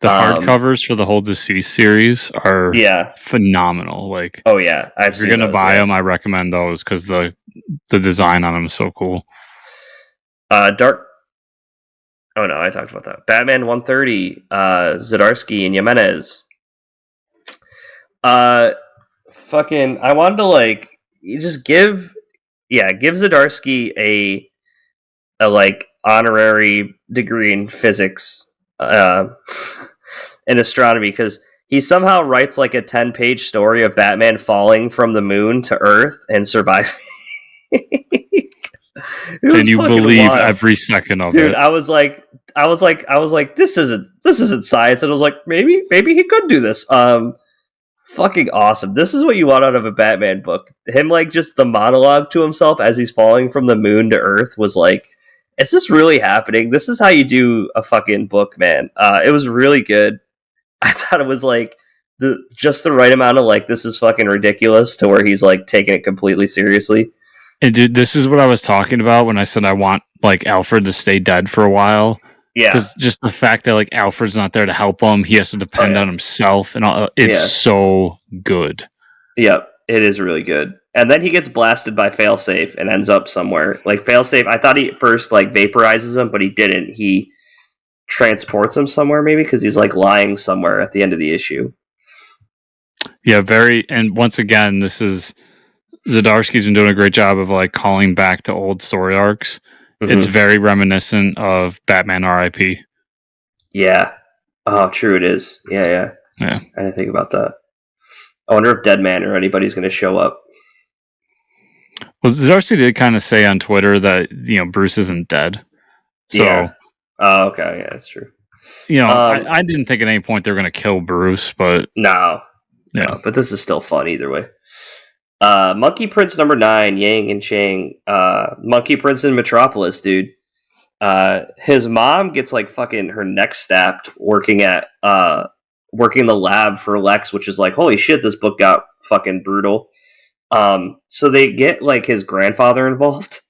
The hardcovers for the whole Deceased series are phenomenal. Like, oh yeah, if you're going to buy them, I recommend those because the design on them is so cool. Dark. Oh no, I talked about that. Batman 130, Zdarsky and Jimenez. Fucking, I wanted to like you just give Zdarsky a like honorary degree in physics, in astronomy, because he somehow writes like a 10-page story of Batman falling from the moon to Earth and surviving. And you believe wild. Every second of it. Dude, I was like, this isn't science, and I was like, maybe he could do this. Fucking awesome. This is what you want out of a Batman book. Him like just the monologue to himself as he's falling from the moon to Earth was like, is this really happening? This is how you do a fucking book, man. It was really good. I thought it was like just the right amount of like, this is fucking ridiculous to where he's like taking it completely seriously. And dude, this is what I was talking about when I said I want like Alfred to stay dead for a while. Yeah, because just the fact that like Alfred's not there to help him, he has to depend on himself, and all, it's so good. Yep, it is really good. And then he gets blasted by Failsafe and ends up somewhere. Like Failsafe, I thought he first like vaporizes him, but he didn't. He transports him somewhere, maybe because he's like lying somewhere at the end of the issue. Yeah, and once again, this is Zdarsky's been doing a great job of like calling back to old story arcs. Mm-hmm. It's very reminiscent of Batman R.I.P. Yeah. Oh, true it is. Yeah. I didn't think about that. I wonder if Deadman or anybody's going to show up. Well, Zdarsky did kind of say on Twitter that, Bruce isn't dead. So, yeah. Oh, okay. Yeah, that's true. I didn't think at any point they were going to kill Bruce, but... No. But this is still fun either way. Monkey Prince number 9, Yang and Chang. Monkey Prince in Metropolis, dude. His mom gets like fucking her neck snapped working the lab for Lex, which is like, holy shit, this book got fucking brutal. So they get like his grandfather involved.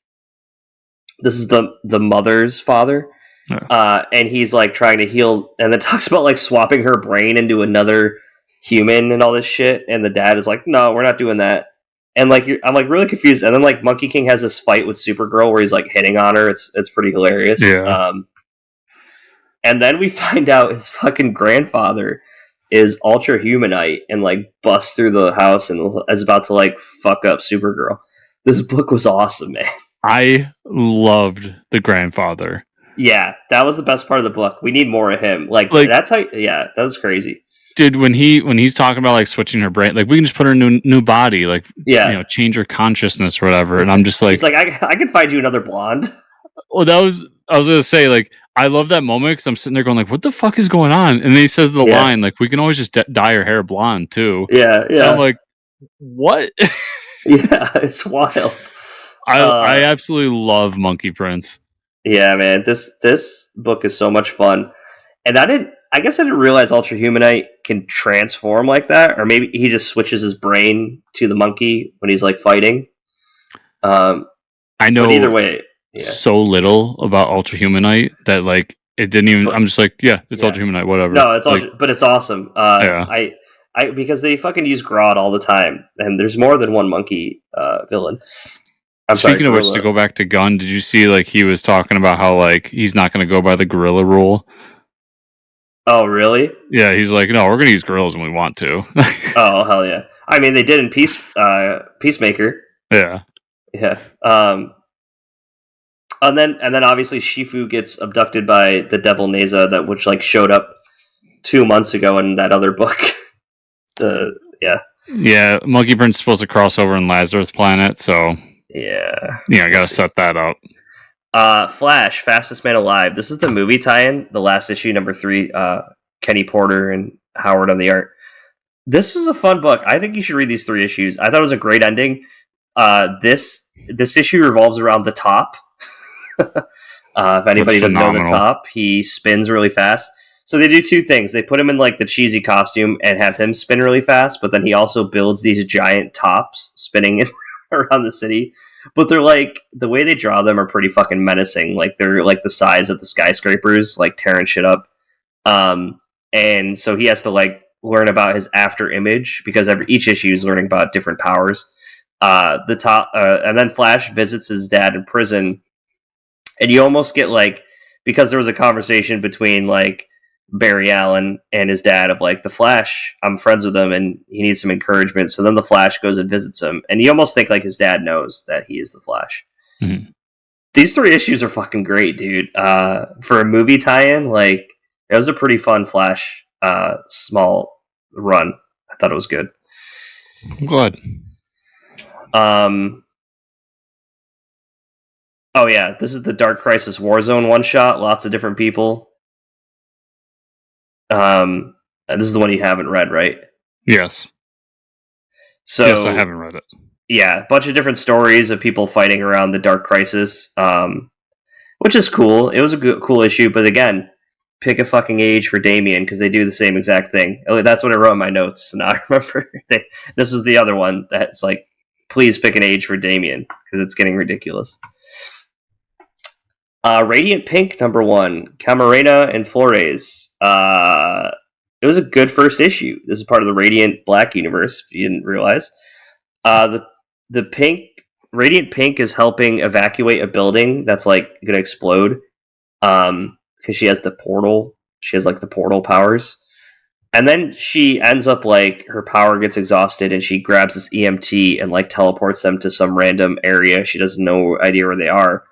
This is the mother's father. And he's like trying to heal, and it talks about like swapping her brain into another human and all this shit. And the dad is like, no, we're not doing that. And like I'm like really confused. And then like Monkey King has this fight with Supergirl where he's like hitting on her. It's pretty hilarious. Yeah. And then we find out his fucking grandfather is Ultra Humanite and like busts through the house and is about to like fuck up Supergirl. This book was awesome, man. I loved the grandfather. Yeah, that was the best part of the book. We need more of him. Like that's how. Yeah, that was crazy. Dude, when he's talking about like switching her brain, like we can just put her in a new body, like change her consciousness or whatever. And I'm just like, it's like I can find you another blonde. Well, I was gonna say, like, I love that moment because I'm sitting there going like, what the fuck is going on? And then he says the line like, we can always just dye her hair blonde too. Yeah. And I'm like, what? Yeah, it's wild. I absolutely love Monkey Prince. Yeah, man, this book is so much fun, and I guess I didn't realize Ultra Humanite can transform like that, or maybe he just switches his brain to the monkey when he's like fighting. I know, but either way, so little about Ultra Humanite that like it didn't even. I'm just like, it's Ultra Humanite, whatever. No, it's but it's awesome. I because they fucking use Grodd all the time, and there's more than one monkey villain. Speaking of which, to go back to Gunn, did you see like he was talking about how like he's not going to go by the gorilla rule? Oh, really? Yeah, he's like, no, we're going to use gorillas when we want to. Oh, hell yeah! I mean, they did in Peacemaker. Yeah. And then obviously Shifu gets abducted by the Devil Neza, which like showed up 2 months ago in that other book. Yeah, Monkey Prince is supposed to cross over in Lazarus Planet, so. Yeah, I gotta set that up. Flash, Fastest Man Alive. This is the movie tie-in, the last issue, number 3. Kenny Porter and Howard on the art. This was a fun book. I think you should read these 3 issues. I thought it was a great ending. This issue revolves around the Top. If anybody doesn't know the Top, he spins really fast. So they do 2 things. They put him in like the cheesy costume and have him spin really fast, but then he also builds these giant tops spinning around the city, but they're like, the way they draw them are pretty fucking menacing. Like they're like the size of the skyscrapers, like tearing shit up. And so he has to like learn about his after image because each issue is learning about different powers. And then Flash visits his dad in prison, and you almost get like, because there was a conversation between like Barry Allen and his dad of like, the Flash, I'm friends with him and he needs some encouragement. So then the Flash goes and visits him, and you almost think like his dad knows that he is the Flash. Mm-hmm. These 3 issues are fucking great, dude. For a movie tie-in, like it was a pretty fun Flash small run. I thought it was good. Good. Oh yeah, this is the Dark Crisis Warzone one shot. Lots of different people. This is the one you haven't read, right? Yes. So yes, I haven't read it. Yeah, a bunch of different stories of people fighting around the Dark Crisis, which is cool. It was a cool issue, but again, pick a fucking age for Damian because they do the same exact thing. That's what I wrote in my notes. Now I remember this is the other one that's like, please pick an age for Damian because it's getting ridiculous. Radiant Pink number 1, Camarena and Flores. It was a good first issue. This is part of the Radiant Black universe, if you didn't realize. The Radiant Pink is helping evacuate a building that's like gonna explode. Because she has the portal. She has like the portal powers. And then she ends up like, her power gets exhausted and she grabs this EMT and like teleports them to some random area. She doesn't no idea where they are.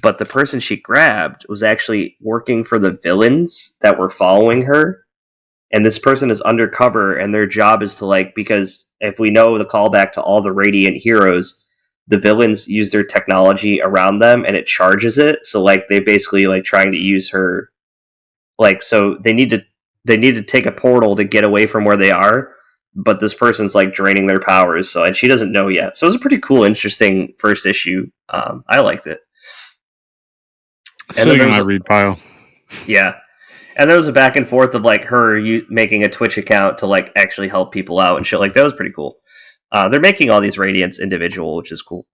But the person she grabbed was actually working for the villains that were following her. And this person is undercover, and their job is to like, because if we know the callback to all the Radiant heroes, the villains use their technology around them and it charges it. So like they basically like trying to use her, like, so they need to take a portal to get away from where they are. but this person's like draining their powers, so and she doesn't know yet. So it was a pretty cool, interesting first issue. I liked it. Still in my read pile. Yeah, and there was a back and forth of like her making a Twitch account to like actually help people out and shit. Like that was pretty cool. They're making all these Radiants individual, which is cool.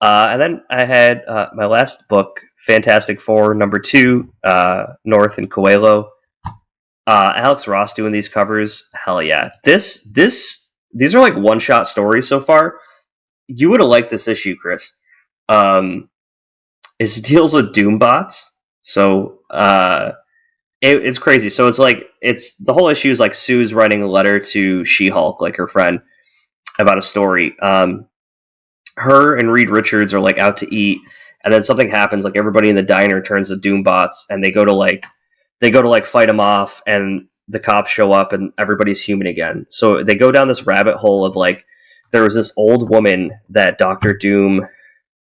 And then I had my last book, Fantastic Four #2, North and Coelho. Alex Ross doing these covers, hell yeah! These are like one shot stories so far. You would have liked this issue, Chris. It deals with Doombots, so it's crazy. So it's the whole issue is like Sue's writing a letter to She-Hulk, like her friend, about a story. Her and Reed Richards are like out to eat, and then something happens. Like everybody in the diner turns to Doombots, and they go to fight them off, and the cops show up, and everybody's human again. So they go down this rabbit hole of like there was this old woman that Doctor Doom,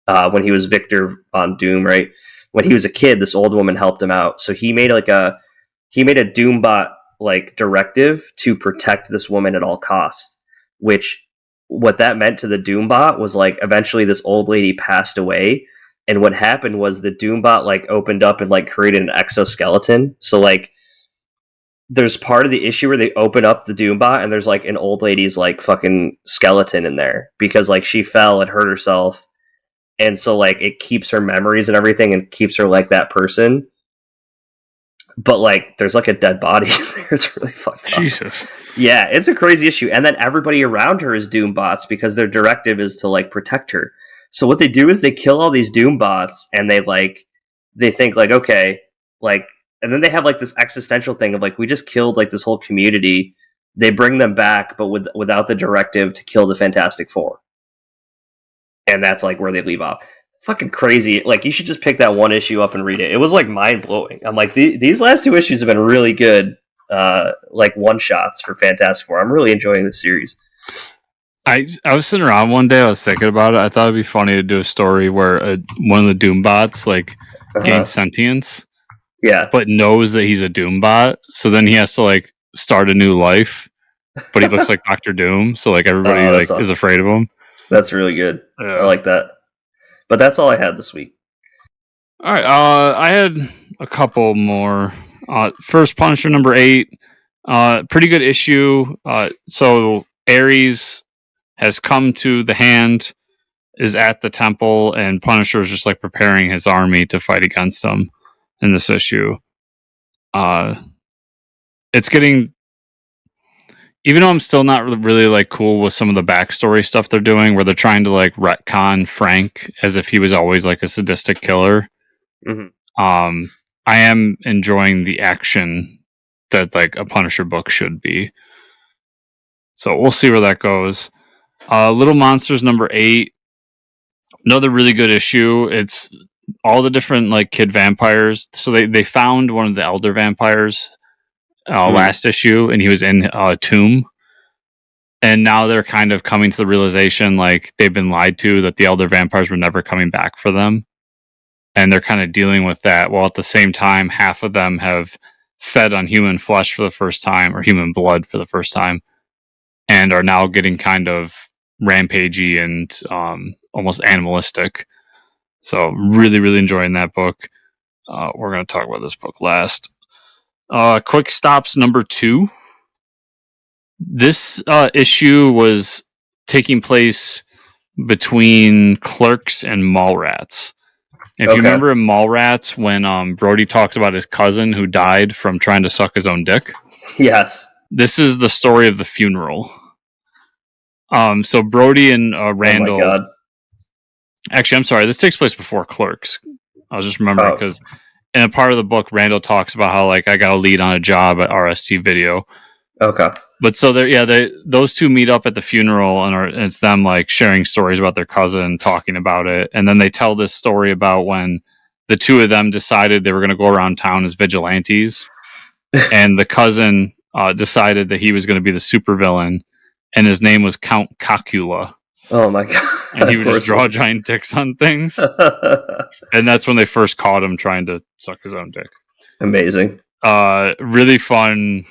when he was Victor on Doom, right? When he was a kid, this old woman helped him out. So he made a Doombot like directive to protect this woman at all costs. Which what that meant to the Doombot was like eventually this old lady passed away. And what happened was the Doombot like opened up and like created an exoskeleton. So like there's part of the issue where they open up the Doombot and there's like an old lady's like fucking skeleton in there because like she fell and hurt herself. And so like it keeps her memories and everything and keeps her like that person. But like there's like a dead body in there. It's really fucked up. Jesus. Yeah, it's a crazy issue. And then everybody around her is Doombots because their directive is to like protect her. So what they do is they kill all these Doombots and they think like, okay, like, and then they have like this existential thing of like, we just killed like this whole community. They bring them back, but without the directive to kill the Fantastic Four. And that's like where they leave off. Fucking crazy. Like you should just pick that one issue up and read it. It was like mind blowing. I'm like, these last two issues have been really good. Like one shots for Fantastic Four. I'm really enjoying this series. I was sitting around one day. I was thinking about it. I thought it'd be funny to do a story where one of the Doombots like gains sentience, but knows that he's a Doombot. So then he has to like start a new life, but he looks like Doctor Doom. So like everybody is afraid of him. That's really good. Yeah. I like that. But that's all I had this week. All right. I had a couple more. First, Punisher #8. Pretty good issue. So Ares has come to the Hand, is at the temple, and Punisher is just like preparing his army to fight against him in this issue. It's getting, even though I'm still not really like cool with some of the backstory stuff they're doing, where they're trying to like retcon Frank as if he was always like a sadistic killer. Mm-hmm. I am enjoying the action that like a Punisher book should be. So we'll see where that goes. Little Monsters #8. Another really good issue. It's all the different like kid vampires. So they found one of the elder vampires last issue, and he was in a tomb. And now they're kind of coming to the realization like they've been lied to, that the elder vampires were never coming back for them. And they're kind of dealing with that, while at the same time half of them have fed on human flesh for the first time, or human blood for the first time, and are now getting kind of rampagey and almost animalistic. So really, really enjoying that book. We're going to talk about this book last. Quick Stops #2. This issue was taking place between Clerks and Mallrats. If you remember in Mallrats, when Brody talks about his cousin who died from trying to suck his own dick. Yes. This is the story of the funeral. So Brody and Randall... Oh my God. Actually, I'm sorry. This takes place before Clerks. I was just remembering because in a part of the book, Randall talks about how like I got a lead on a job at RST Video. Okay. But so those two meet up at the funeral, and it's them like sharing stories about their cousin, talking about it, and then they tell this story about when the two of them decided they were going to go around town as vigilantes, and the cousin decided that he was going to be the supervillain, and his name was Count Cocula. Oh my God. And he would just draw giant dicks on things. And that's when they first caught him trying to suck his own dick. Amazing. Really fun,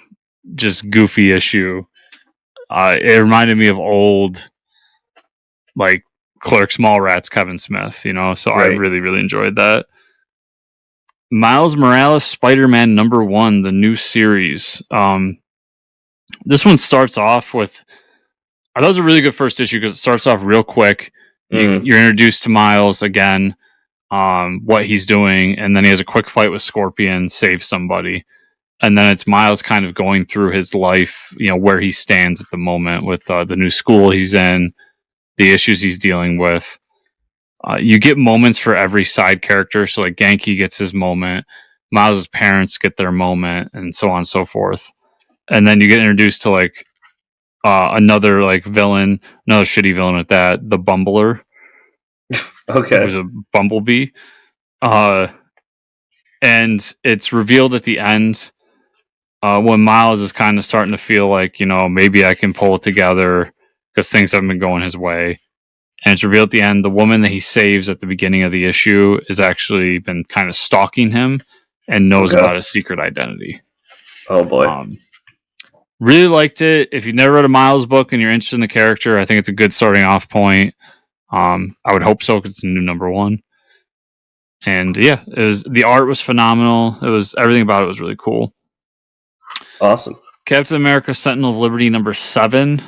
just goofy issue. It reminded me of old, like, Clerks Mallrats Kevin Smith, so I Right. really, really enjoyed that. Miles Morales Spider-Man #1, the new series. This one starts off with, I thought it was a really good first issue because it starts off real quick. You're introduced to Miles again, what he's doing, and then he has a quick fight with Scorpion, saves somebody, and then it's Miles kind of going through his life, where he stands at the moment with the new school he's in, the issues he's dealing with. You get moments for every side character, so like Genki gets his moment, Miles' parents get their moment, and so on and so forth. And then you get introduced to like another like villain, another shitty villain at that, the Bumbler, Okay. who's a bumblebee. And it's revealed at the end when Miles is kind of starting to feel like, maybe I can pull it together because things haven't been going his way. And it's revealed at the end the woman that he saves at the beginning of the issue has actually been kind of stalking him and knows about his secret identity. Oh boy. Really liked it. If you've never read a Miles book and you're interested in the character, I think it's a good starting off point. I would hope so because it's a new #1. And yeah, the art was phenomenal. Everything about it was really cool. Awesome. Captain America: Sentinel of Liberty #7.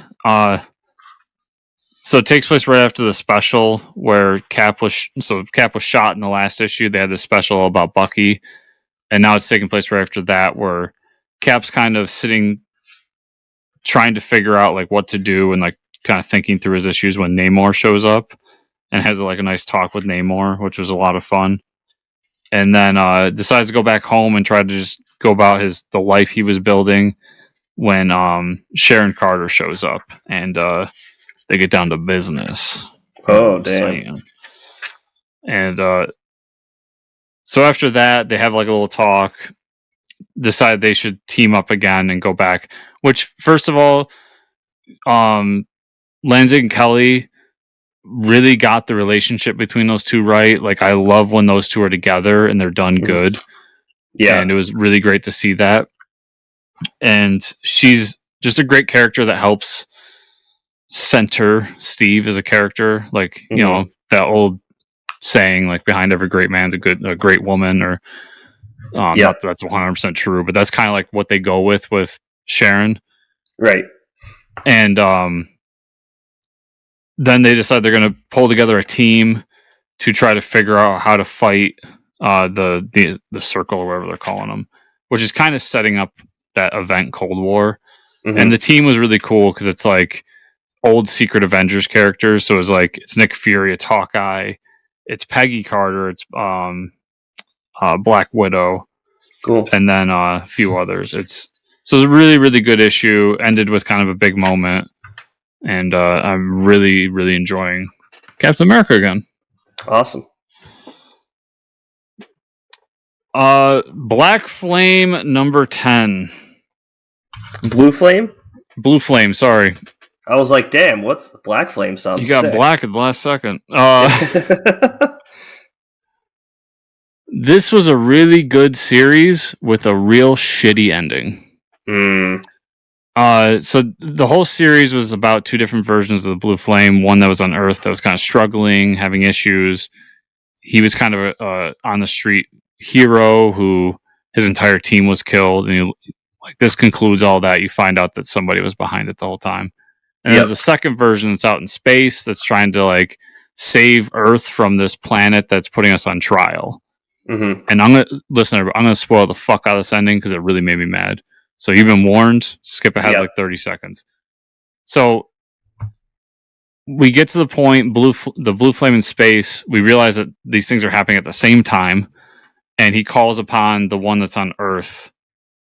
So it takes place right after the special where Cap was shot in the last issue. They had this special about Bucky, and now it's taking place right after that where Cap's kind of sitting, trying to figure out like what to do and like kind of thinking through his issues when Namor shows up and has like a nice talk with Namor, which was a lot of fun. And then decides to go back home and try to just go about the life he was building when Sharon Carter shows up and they get down to business. Oh, damn. And so after that, they have like a little talk, decide they should team up again and go back. Which, first of all, Lanzig and Kelly really got the relationship between those two right. Like, I love when those two are together and they're done good. Yeah. And it was really great to see that. And she's just a great character that helps center Steve as a character. Like, that old saying, like, behind every great man's a great woman, or not that that's 100% true, but that's kind of like what they go with Sharon. Right. And then they decide they're going to pull together a team to try to figure out how to fight the circle, or whatever they're calling them, which is kind of setting up that event Cold War. And the team was really cool because it's like old Secret Avengers characters. So it's Nick Fury, it's Hawkeye, it's Peggy Carter, it's Black Widow, cool, and then a few others. It's a really, really good issue. Ended with kind of a big moment, and I'm really, really enjoying Captain America again. Awesome. Black Flame #10. Blue Flame? Blue Flame, sorry. I was like, damn, what's the Black Flame sounds You got sick. black at the last second. This was a really good series with a real shitty ending. So the whole series was about two different versions of the Blue Flame. One that was on Earth that was kind of struggling, having issues. He was kind of a on the street hero who his entire team was killed, and this concludes all that. You find out that somebody was behind it the whole time. And there's the second version that's out in space that's trying to like save Earth from this planet that's putting us on trial. And I'm gonna spoil the fuck out of this ending because it really made me mad. So you've been warned. Skip ahead like 30 seconds. So we get to the point, the Blue Flame in space. We realize that these things are happening at the same time, and he calls upon the one that's on Earth,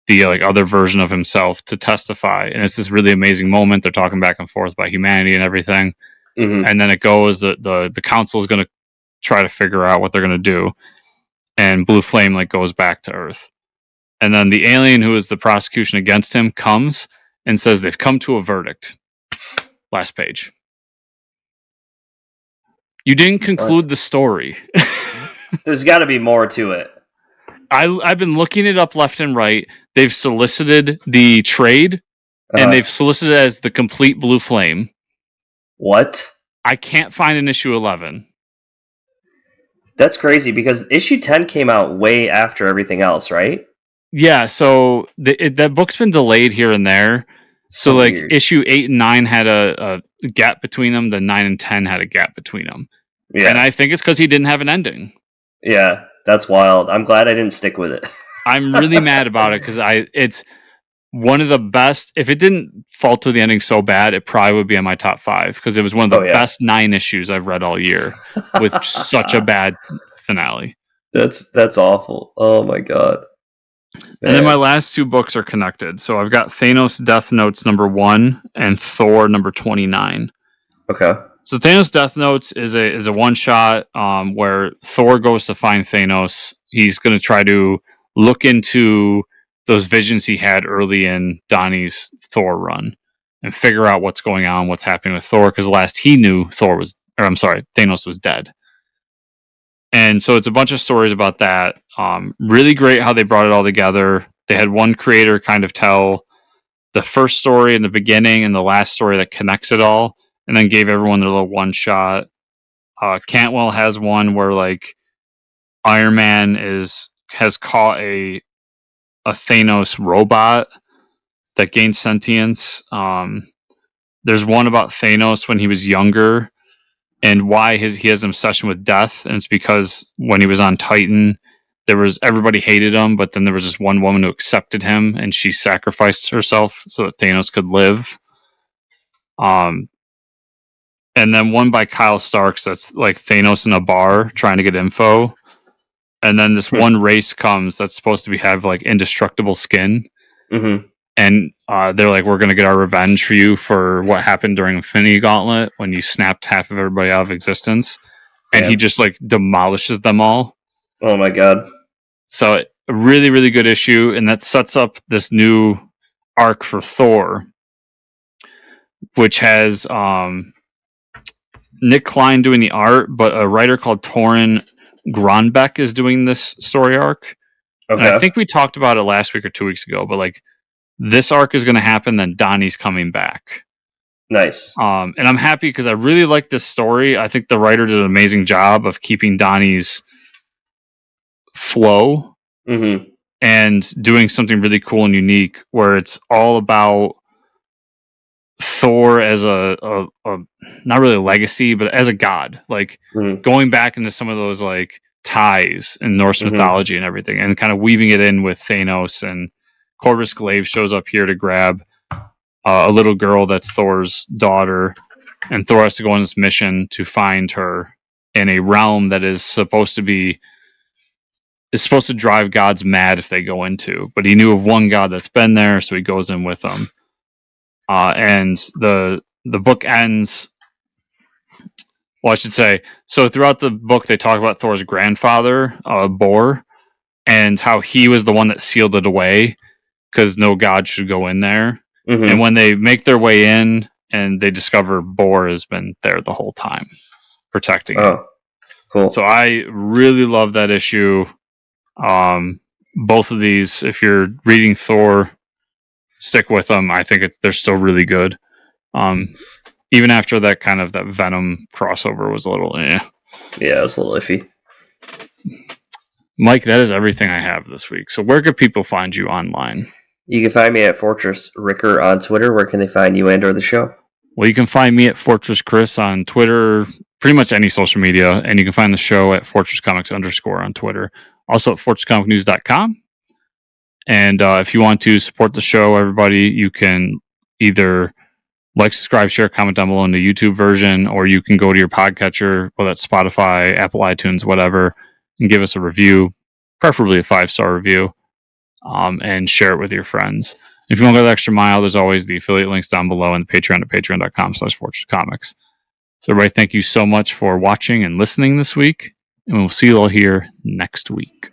the other version of himself, to testify. And it's this really amazing moment. They're talking back and forth about humanity and everything. And then it goes that the council is going to try to figure out what they're going to do. And Blue Flame goes back to Earth. And then the alien who is the prosecution against him comes and says they've come to a verdict. Last page. You didn't conclude the story. There's got to be more to it. I've been looking it up left and right. They've solicited the trade and they've solicited it as the complete Blue Flame. What? I can't find an issue 11. That's crazy because issue 10 came out way after everything else, right? Yeah, so that book's been delayed here and there. So like weird. issue 8 and 9 had a gap between them, then 9 and 10 had a gap between them. Yeah. And I think it's because he didn't have an ending. Yeah, that's wild. I'm glad I didn't stick with it. I'm really mad about it because it's one of the best. If it didn't fall to the ending so bad, it probably would be on my top 5 because it was one of the best 9 issues I've read all year with such a bad finale. That's awful. Oh my god. Man. And then my last 2 books are connected. So I've got Thanos Death Notes #1 and Thor #29. Okay. So Thanos Death Notes is a one shot where Thor goes to find Thanos. He's going to try to look into those visions he had early in Donnie's Thor run and figure out what's going on, what's happening with Thor. Because last he knew Thanos was dead. And so it's a bunch of stories about that. Really great how they brought it all together. They had one creator kind of tell the first story in the beginning and the last story that connects it all, and then gave everyone their little one shot. Cantwell has one where like Iron Man has caught a Thanos robot that gains sentience. There's one about Thanos when he was younger and why he has an obsession with death, and it's because when he was on Titan, everybody hated him, but then there was this one woman who accepted him, and she sacrificed herself so that Thanos could live. And then one by Kyle Starks that's like Thanos in a bar trying to get info. And then this one race comes that's supposed to have like indestructible skin. Mm-hmm. And they're like, we're going to get our revenge for you for what happened during Infinity Gauntlet when you snapped half of everybody out of existence. And he just like demolishes them all. Oh my god. So a really, really good issue. And that sets up this new arc for Thor, which has Nick Klein doing the art, but a writer called Torrin Gronbeck is doing this story arc. Okay. And I think we talked about it last week or 2 weeks ago, but like this arc is going to happen, then Donnie's coming back. Nice. And I'm happy because I really like this story. I think the writer did an amazing job of keeping Donnie's flow and doing something really cool and unique where it's all about Thor as a not really a legacy, but as a god, like going back into some of those like ties in Norse mythology and everything, and kind of weaving it in with Thanos. And Corvus Glaive shows up here to grab a little girl that's Thor's daughter, and Thor has to go on this mission to find her in a realm that is supposed to drive gods mad if they go into. But he knew of one god that's been there, so he goes in with them. And the book ends. Well, I should say. So throughout the book, they talk about Thor's grandfather, Bor, and how he was the one that sealed it away because no god should go in there. And when they make their way in, and they discover Bor has been there the whole time, protecting him. Cool. So I really love that issue. Both of these, if you're reading Thor, stick with them. I think they're still really good. Even after that kind of that Venom crossover was a little Yeah, it was a little iffy. Mike, that is everything I have this week. So where could people find you online? You can find me at Fortress Ricker on Twitter. Where can they find you and or the show? Well, you can find me at Fortress Chris on Twitter, pretty much any social media, and you can find the show at FortressComics _ on Twitter. Also at FortressComicNews.com. And if you want to support the show, everybody, you can either like, subscribe, share, comment down below in the YouTube version, or you can go to your podcatcher, whether that's Spotify, Apple iTunes, whatever, and give us a review, preferably a 5-star review, and share it with your friends. If you want to go the extra mile, there's always the affiliate links down below and the Patreon at patreon.com/FortressComics. So everybody, thank you so much for watching and listening this week, and we'll see you all here next week.